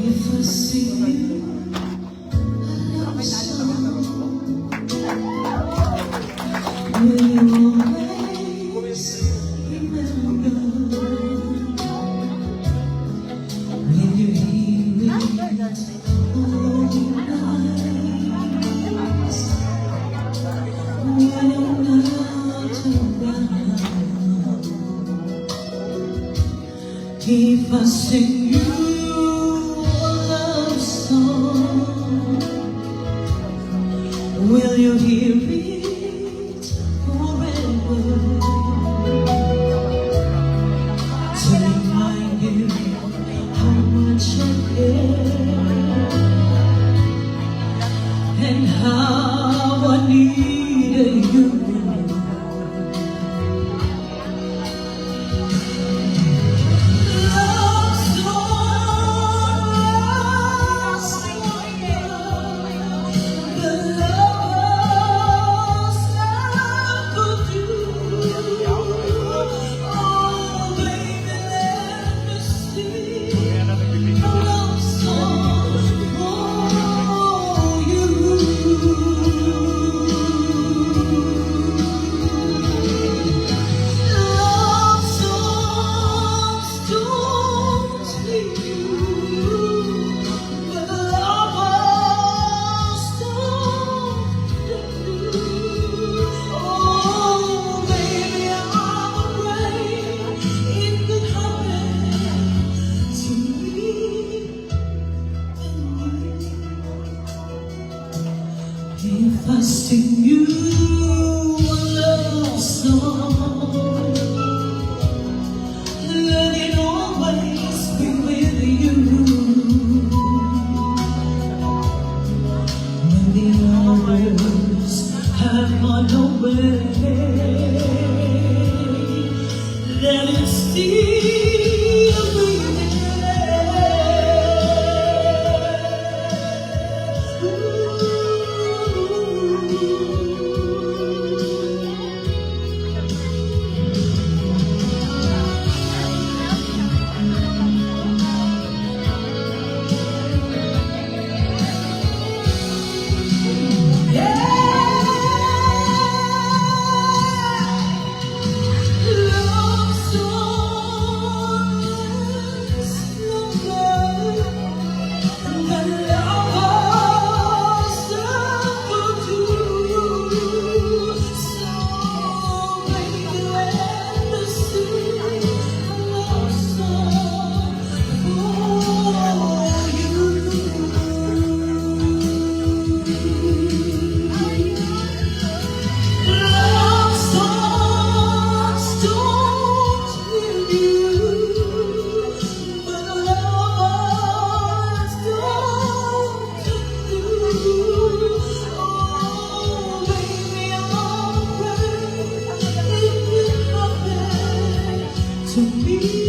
If I see you, love song, will you always remember? Will you hear it all night? When I'm not around, if I sing you a love song, will you hear it forever? To remind you how much I care and how I needed you. If I sing you a love song, let it always be with you. When the hours have gone away, let it still be to me.